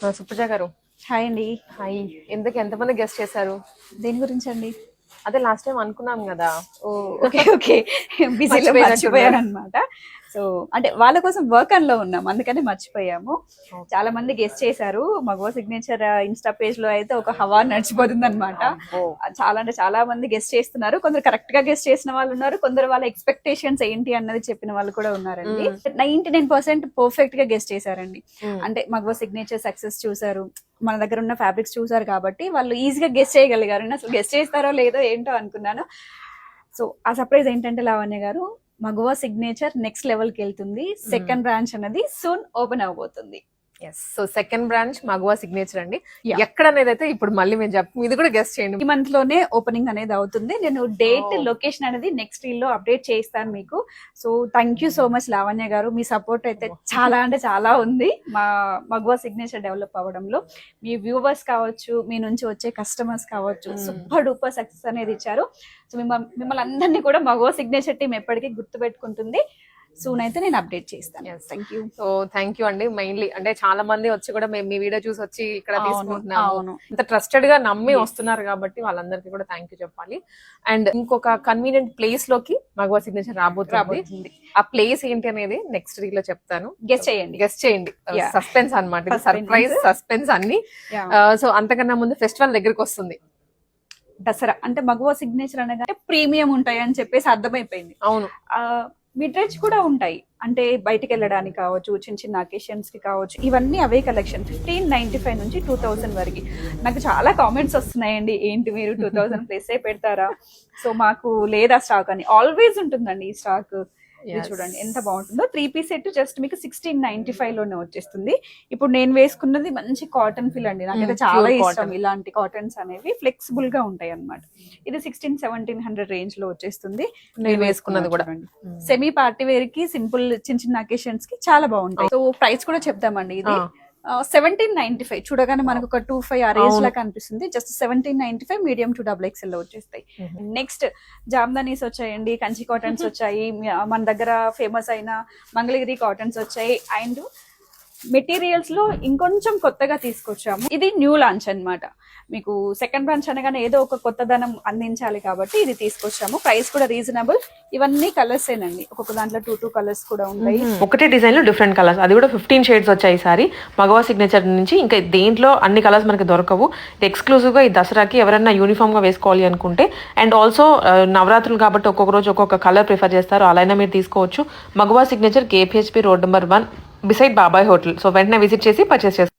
సుప్రజ గారు, హాయ్ అండి. హాయ్. ఇంతకు ఎంతమంది గెస్ట్ చేశారు? దేని గురించి అండి? అదే లాస్ట్ టైం అనుకున్నాం కదా. ఓకే ఓకే, బిజీలో మర్చిపోయాను అనమాట. సో అంటే వాళ్ళ కోసం వర్క్ లో ఉన్నాం, అందుకని మర్చిపోయాము. చాలా మంది గెస్ట్ చేశారు. మగవ సిగ్నేచర్ ఇన్స్టా పేజ్ లో అయితే ఒక హవా నడిచిపోతుంది అనమాట. చాలా అంటే చాలా మంది గెస్ట్ చేస్తున్నారు. కొందరు కరెక్ట్ గా గెస్ట్ చేసిన వాళ్ళు ఉన్నారు, కొందరు వాళ్ళ ఎక్స్పెక్టేషన్స్ ఏంటి అన్నది చెప్పిన వాళ్ళు కూడా ఉన్నారండి. 99% పర్ఫెక్ట్ గా గెస్ట్ చేశారండి. అంటే మగవ సిగ్నేచర్ సక్సెస్ చూసారు, మన దగ్గర ఉన్న ఫ్యాబ్రిక్స్ చూసారు కాబట్టి వాళ్ళు ఈజీగా గెస్ట్ చేయగలిగారు. నేను అసలు గెస్ట్ చేస్తారో లేదో ఏంటో అనుకున్నాను. సో ఆ సర్ప్రైజ్ ఏంటంటే లావణ్య గారు, మగువా సిగ్నేచర్ నెక్స్ట్ లెవెల్ కి వెళ్తుంది. సెకండ్ బ్రాంచ్ అనేది సూన్ ఓపెన్ అవబోతుంది. So second branch Maguva signature అండి. ఎక్కడ అనేది అయితే ఇప్పుడు మళ్ళీ మేము చెప్తాం, ఇది కూడా గెస్ట్ చేయండి. ఈ మంత్ లోనే ఓపెనింగ్ అనేది అవుతుంది. నేను డేట్ లొకేషన్ అనేది నెక్స్ట్ రీల్ లో అప్డేట్ చేస్తాను మీకు. So thank you so much Lavanya గారు, మీ సపోర్ట్ అయితే చాలా అంటే చాలా ఉంది మా మగువా సిగ్నేచర్ డెవలప్ అవ్వడంలో. మీ వ్యూవర్స్ కావచ్చు, మీ నుంచి వచ్చే కస్టమర్స్ కావచ్చు, సూపర్ డూపర్ సక్సెస్ అనేది ఇచ్చారు. సో మిమ్మల్ని అందరినీ కూడా మగువా సిగ్నేచర్ టీం ఎప్పటికీ గుర్తుపెట్టుకుంటుంది. సూన్ అయితే నేను అప్డేట్ చేస్తాను. Thank you. So thank you అండి. మెయిన్లీ అంటే చాలా మంది వచ్చి కూడా మేము మీ వీడియో చూసి వచ్చి ఇక్కడ తీసుకుంటున్నాము, ఇంత ట్రస్టెడ్ గా నమ్మి వస్తున్నారు కాబట్టి వాళ్ళందరికీ కూడా థ్యాంక్ యూ చెప్పాలి. అండ్ ఇంకొక కన్వీనియంట్ ప్లేస్ లోకి మగువా సిగ్నేచర్ రాబోతుంది. ఆ ప్లేస్ ఏంటి అనేది నెక్స్ట్ రీల్ లో చెప్తాను. గెస్ట్ చేయండి. సస్పెన్స్ అన్నమాట, సర్ప్రైజ్ సస్పెన్స్ అన్ని. సో అంతకన్నా ముందు ఫెస్టివల్ దగ్గరికి వస్తుంది, దసరా. అంటే మగువా సిగ్నేచర్ అనగా ప్రీమియం ఉంటాయి అని చెప్పేసి అర్థమైపోయింది. అవును. మిడ్-రేంజ్ కూడా ఉంటాయి, అంటే బయటికి వెళ్ళడానికి కావచ్చు, చిన్న చిన్న అకేషన్స్ కి కావచ్చు. ఇవన్నీ అవే కలెక్షన్ 1595 నుంచి 2000 వరకు. నాకు చాలా కామెంట్స్ వస్తున్నాయండి, ఏంటి మీరు 2000 ప్లస్ పెడతారా? సో మాకు లేదా స్టాక్ అని. ఆల్వేస్ ఉంటుందండి ఈ స్టాక్. చూడండి ఎంత బాగుంటుందో. 3-piece సెట్ జస్ట్ మీకు 1695 లోనే వచ్చేస్తుంది. ఇప్పుడు నేను వేసుకున్నది మంచి కాటన్ ఫిల్ అండి, నాకైతే చాలా ఇష్టం. ఇలాంటి కాటన్స్ అనేవి ఫ్లెక్సిబుల్ గా ఉంటాయి అన్నమాట. ఇది 1600-1700 రేంజ్ లో వచ్చేస్తుంది. నేను వేసుకున్నది కూడా సెమీ పార్టీ వేర్ కి, సింపుల్ చిన్న చిన్న అకేషన్స్ కి చాలా బాగుంటాయి. సో ప్రైస్ కూడా చెప్తామండి. ఇది 1795 చూడగానే మనకు ఒక 25 ఆ రేంజ్ లా కనిపిస్తుంది. జస్ట్ 1795 మీడియం టు XXL లో వచ్చేస్తాయి. నెక్స్ట్ జామ్దానీస్ వచ్చాయండి, కంచి కాటన్స్ వచ్చాయి, మన దగ్గర ఫేమస్ అయిన మంగళగిరి కాటన్స్ వచ్చాయి. అండ్ మెటీరియల్స్ లో ఇంకొంచెం కొత్తగా తీసుకొచ్చాము. ఇది న్యూ లాంచ్ అన్నమాట. మీకు సెకండ్ బ్రాంచ్ అనగానే ఏదో ఒక కొత్తదనం అందించాలి కాబట్టి ఇది తీసుకొచ్చాము. ప్రైస్ కూడా రీజనబుల్. ఇవన్నీ కలర్స్ ఏనండి, ఒక్కొక్క దాంట్లో 2 కలర్స్ కూడా ఉంటాయి. ఒకటే డిజైన్ లో డిఫరెంట్ కలర్స్, అది కూడా 15 షేడ్స్ వచ్చాయి ఈసారి మగవా సిగ్నేచర్ నుంచి. ఇంకా దేంట్లో అన్ని కలర్స్ మనకి దొరకవు. ఇది ఎక్స్క్లూజివ్ గా ఈ దసరాకి ఎవరైనా యూనిఫామ్ గా వేసుకోవాలి అనుకుంటే, అండ్ ఆల్సో నవరాత్రులు కాబట్టి ఒక్కొక్క రోజు ఒక్కొక్క కలర్ ప్రిఫర్ చేస్తారు, అలా అయినా మీరు తీసుకోవచ్చు. Maguva signature KPHP road number 1 beside Babai hotel. So వెంటనే విజిట్ చేసి పర్చేస్ చేస్తారు.